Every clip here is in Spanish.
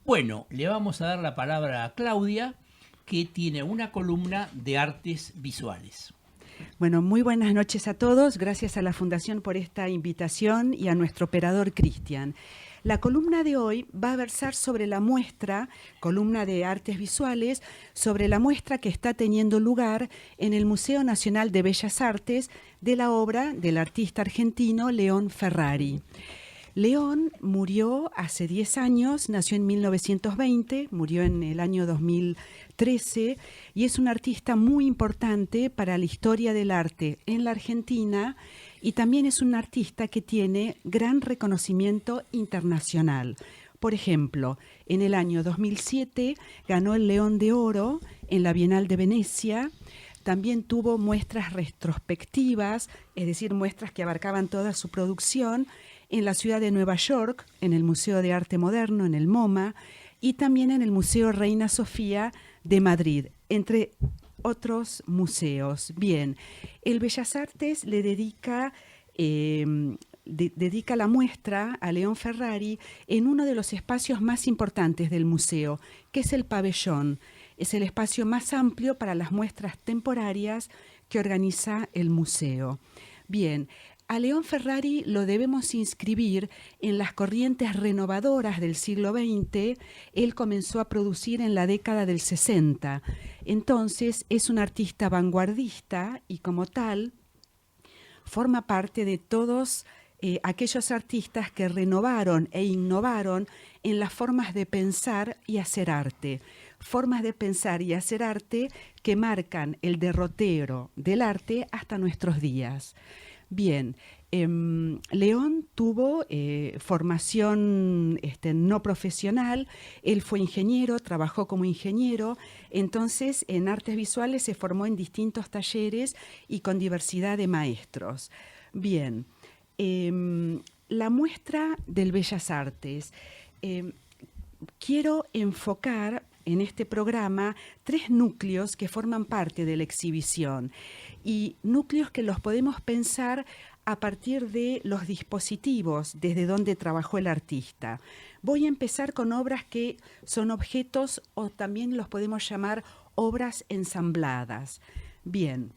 Bueno, le vamos a dar la palabra a Claudia, que tiene una columna de artes visuales. Bueno, muy buenas noches a todos. Gracias a la Fundación por esta invitación y a nuestro operador Cristian. La columna de hoy va a versar sobre la muestra, columna de artes visuales, sobre la muestra que está teniendo lugar en el Museo Nacional de Bellas Artes de la obra del artista argentino León Ferrari. León murió hace 10 años, nació en 1920, murió en el año 2013 y es un artista muy importante para la historia del arte en la Argentina y también es un artista que tiene gran reconocimiento internacional. Por ejemplo, en el año 2007 ganó el León de Oro en la Bienal de Venecia. También tuvo muestras retrospectivas, es decir, muestras que abarcaban toda su producción, en la ciudad de Nueva York, en el Museo de Arte Moderno, en el MoMA, y también en el Museo Reina Sofía de Madrid, entre otros museos. Bien, el Bellas Artes le dedica la muestra a León Ferrari en uno de los espacios más importantes del museo, que es el pabellón. Es el espacio más amplio para las muestras temporarias que organiza el museo. Bien, a León Ferrari lo debemos inscribir en las corrientes renovadoras del siglo XX. Él comenzó a producir en la década del 60. Entonces es un artista vanguardista y como tal forma parte de todos aquellos artistas que renovaron e innovaron en las formas de pensar y hacer arte. Formas de pensar y hacer arte que marcan el derrotero del arte hasta nuestros días. Bien, León tuvo formación no profesional, él fue ingeniero, trabajó como ingeniero, entonces en artes visuales se formó en distintos talleres y con diversidad de maestros. Bien, la muestra del Bellas Artes. Quiero enfocar en este programa 3 núcleos que forman parte de la exhibición y núcleos que los podemos pensar a partir de los dispositivos desde donde trabajó el artista. Voy a empezar con obras que son objetos o también los podemos llamar obras ensambladas. Bien,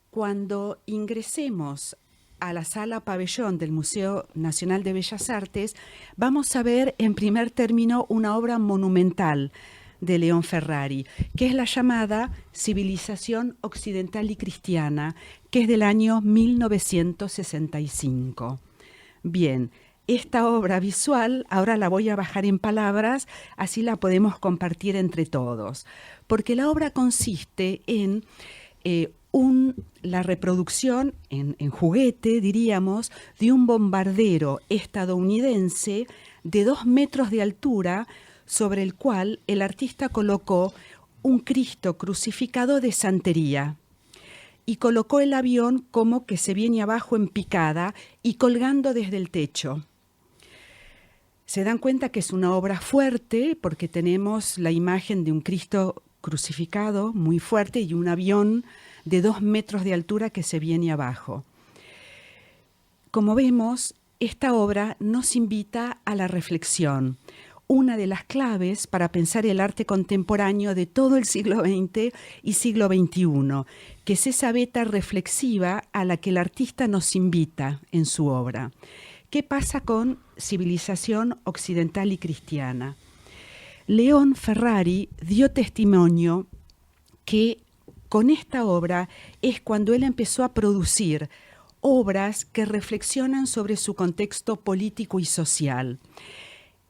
cuando ingresemos a la sala pabellón del Museo Nacional de Bellas Artes, vamos a ver en primer término una obra monumental de León Ferrari, que es la llamada Civilización Occidental y Cristiana, que es del año 1965. Bien, esta obra visual ahora la voy a bajar en palabras, así la podemos compartir entre todos, porque la obra consiste en la reproducción en juguete, diríamos, de un bombardero estadounidense de 2 metros de altura sobre el cual el artista colocó un Cristo crucificado de santería y colocó el avión como que se viene abajo en picada y colgando desde el techo. Se dan cuenta que es una obra fuerte porque tenemos la imagen de un Cristo crucificado muy fuerte y un avión de 2 metros de altura que se viene abajo. Como vemos, esta obra nos invita a la reflexión. Una de las claves para pensar el arte contemporáneo de todo el siglo XX y siglo XXI, que es esa beta reflexiva a la que el artista nos invita en su obra. ¿Qué pasa con Civilización Occidental y Cristiana? León Ferrari dio testimonio que con esta obra es cuando él empezó a producir obras que reflexionan sobre su contexto político y social.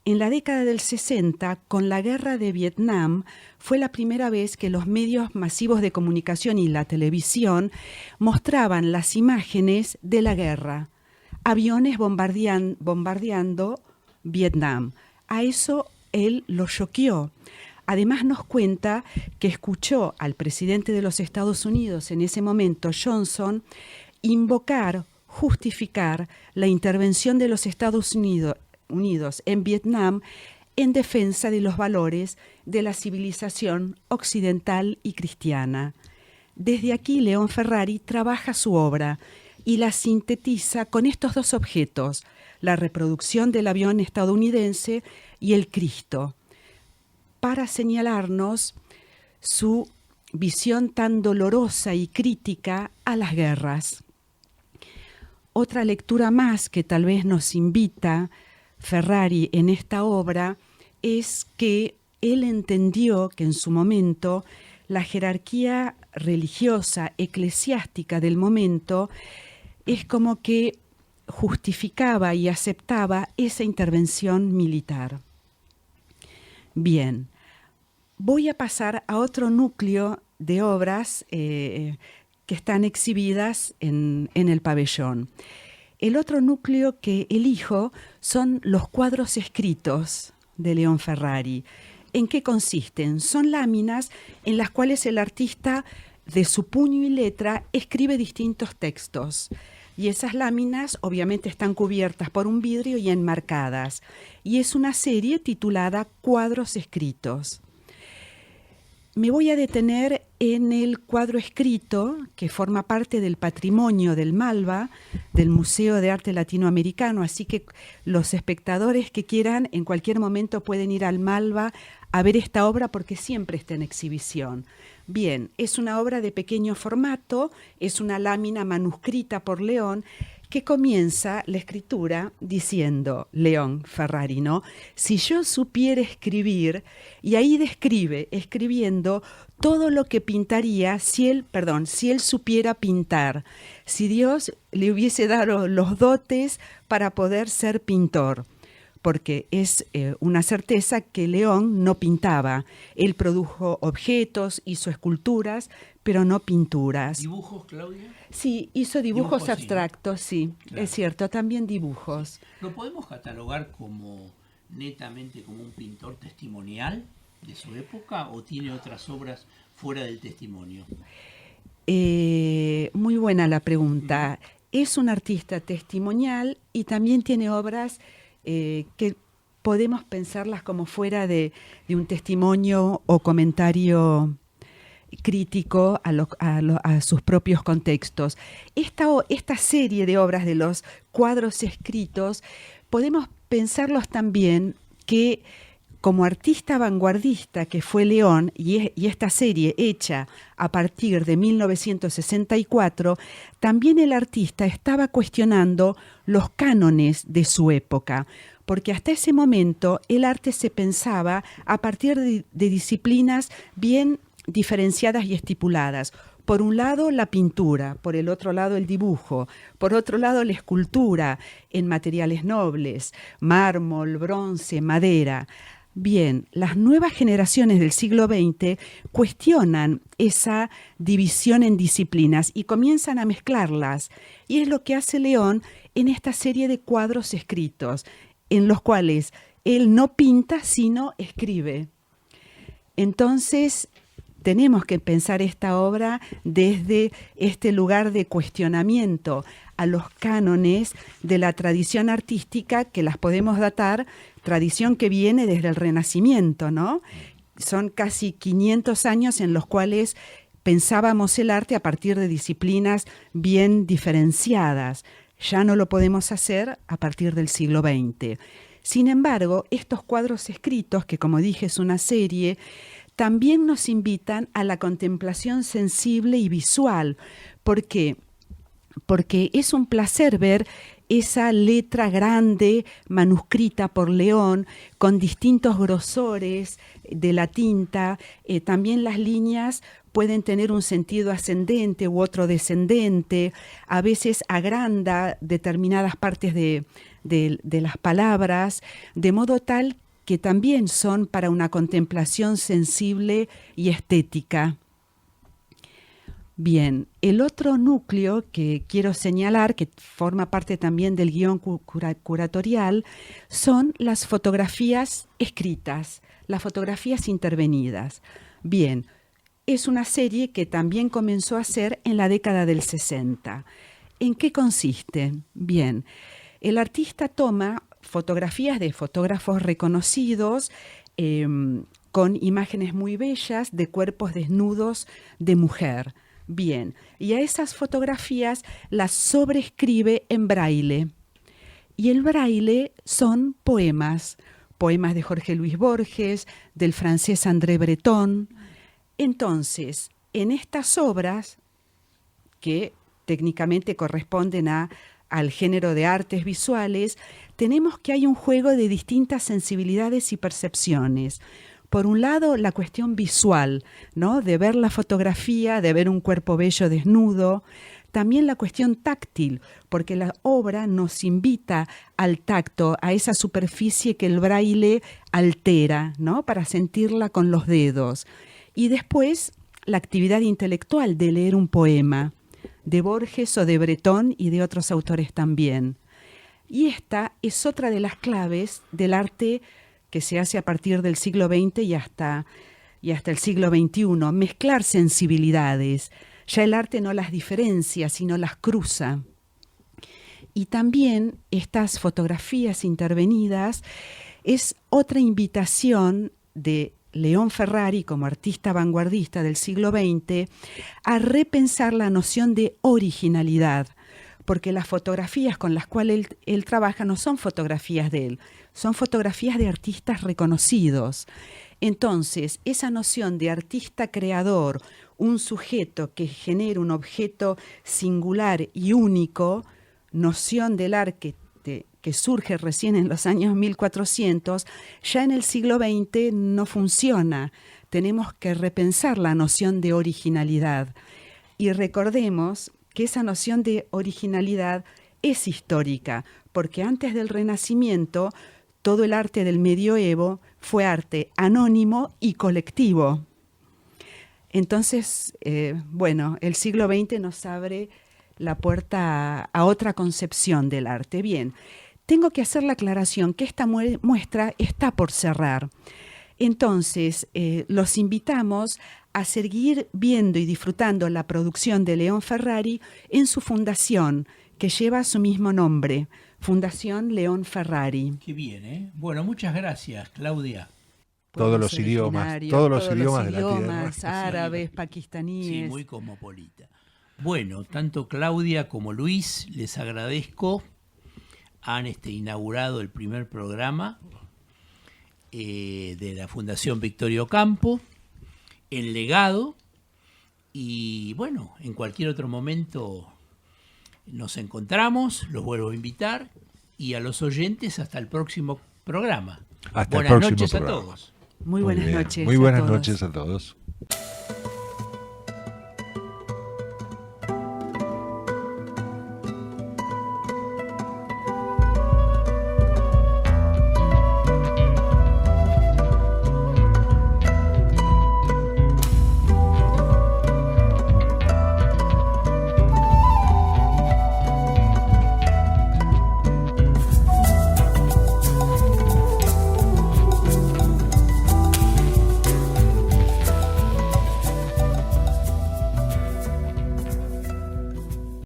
En la década del 60, con la guerra de Vietnam, fue la primera vez que los medios masivos de comunicación y la televisión mostraban las imágenes de la guerra, aviones bombardeando Vietnam. A eso él lo choqueó. Además nos cuenta que escuchó al presidente de los Estados Unidos en ese momento, Johnson, invocar, justificar la intervención de los Estados Unidos en Vietnam en defensa de los valores de la civilización occidental y cristiana. Desde aquí León Ferrari trabaja su obra y la sintetiza con estos 2 objetos, la reproducción del avión estadounidense y el Cristo, para señalarnos su visión tan dolorosa y crítica a las guerras. Otra lectura más que tal vez nos invita Ferrari en esta obra es que él entendió que en su momento la jerarquía religiosa, eclesiástica del momento es como que justificaba y aceptaba esa intervención militar. Bien, voy a pasar a otro núcleo de obras que están exhibidas en el pabellón. El otro núcleo que elijo son los cuadros escritos de León Ferrari. ¿En qué consisten? Son láminas en las cuales el artista, de su puño y letra, escribe distintos textos. Y esas láminas obviamente están cubiertas por un vidrio y enmarcadas. Y es una serie titulada Cuadros Escritos. Me voy a detener en el cuadro escrito, que forma parte del patrimonio del Malva, del Museo de Arte Latinoamericano, así que los espectadores que quieran en cualquier momento pueden ir al Malva a ver esta obra porque siempre está en exhibición. Bien, es una obra de pequeño formato, es una lámina manuscrita por León, que comienza la escritura diciendo, León Ferrari, ¿no? Si yo supiera escribir, y ahí describe, escribiendo todo lo que pintaría si él supiera pintar, si Dios le hubiese dado los dotes para poder ser pintor. Porque es una certeza que León no pintaba. Él produjo objetos, hizo esculturas, pero no pinturas. ¿Dibujos, Claudia? Sí, hizo dibujos abstractos, sí, Claro. es cierto, también dibujos. ¿Lo podemos catalogar como netamente como un pintor testimonial de su época o tiene otras obras fuera del testimonio? Muy buena la pregunta. Es un artista testimonial y también tiene obras que podemos pensarlas como fuera de un testimonio o comentario crítico a sus propios contextos. Esta serie de obras de los cuadros escritos, podemos pensarlos también que como artista vanguardista que fue León, y esta serie hecha a partir de 1964, también el artista estaba cuestionando los cánones de su época, porque hasta ese momento el arte se pensaba a partir de disciplinas bien diferenciadas y estipuladas. Por un lado la pintura, por el otro lado el dibujo, por otro lado la escultura en materiales nobles, mármol, bronce, madera. Bien, las nuevas generaciones del siglo XX cuestionan esa división en disciplinas y comienzan a mezclarlas. Y es lo que hace León en esta serie de cuadros escritos, en los cuales él no pinta, sino escribe. Entonces, tenemos que pensar esta obra desde este lugar de cuestionamiento a los cánones de la tradición artística que las podemos datar, tradición que viene desde el Renacimiento, ¿no? Son casi 500 años en los cuales pensábamos el arte a partir de disciplinas bien diferenciadas. Ya no lo podemos hacer a partir del siglo XX. Sin embargo, estos cuadros escritos, que como dije es una serie, también nos invitan a la contemplación sensible y visual. ¿Por qué? Porque es un placer ver esa letra grande manuscrita por León con distintos grosores de la tinta. También las líneas pueden tener un sentido ascendente u otro descendente. A veces agranda determinadas partes de las palabras, de modo tal que también son para una contemplación sensible y estética. Bien, el otro núcleo que quiero señalar, que forma parte también del guión curatorial, son las fotografías escritas, las fotografías intervenidas. Bien, es una serie que también comenzó a hacer en la década del 60. ¿En qué consiste? Bien, el artista toma fotografías de fotógrafos reconocidos, con imágenes muy bellas de cuerpos desnudos de mujer. Bien, y a esas fotografías las sobrescribe en braille. y el braille son poemas, poemas de Jorge Luis Borges, del francés André Breton. Entonces, en estas obras, que técnicamente corresponden al género de artes visuales, tenemos que hay un juego de distintas sensibilidades y percepciones. Por un lado, la cuestión visual, ¿no? De ver la fotografía, de ver un cuerpo bello desnudo. También la cuestión táctil, porque la obra nos invita al tacto, a esa superficie que el braille altera, ¿no? Para sentirla con los dedos. Y después, la actividad intelectual de leer un poema, de Borges o de Breton y de otros autores también. Y esta es otra de las claves del arte que se hace a partir del siglo XX y hasta el siglo XXI, mezclar sensibilidades. Ya el arte no las diferencia, sino las cruza. Y también estas fotografías intervenidas es otra invitación de León Ferrari, como artista vanguardista del siglo XX, a repensar la noción de originalidad, porque las fotografías con las cuales él trabaja no son fotografías de él, son fotografías de artistas reconocidos. Entonces, esa noción de artista creador, un sujeto que genera un objeto singular y único, noción del arte que surge recién en los años 1400, ya en el siglo XX no funciona. Tenemos que repensar la noción de originalidad. Y recordemos que esa noción de originalidad es histórica, porque antes del Renacimiento todo el arte del medioevo fue arte anónimo y colectivo. Entonces, el siglo XX nos abre la puerta a otra concepción del arte. Bien, tengo que hacer la aclaración que esta muestra está por cerrar. Entonces, los invitamos a seguir viendo y disfrutando la producción de León Ferrari en su fundación, que lleva su mismo nombre, Fundación León Ferrari. Qué bien, ¿eh? Bueno, muchas gracias, Claudia. Todos los idiomas de la tierra. Árabes, pakistaníes. Sí, muy cosmopolita. Bueno, tanto Claudia como Luis, les agradezco. Han inaugurado el primer programa de la Fundación Victoria Ocampo, El Legado, y bueno, en cualquier otro momento nos encontramos, los vuelvo a invitar, y a los oyentes hasta el próximo programa. Hasta Buenas el próximo noches programa. A todos. Muy buenas noches. Muy buenas noches a todos.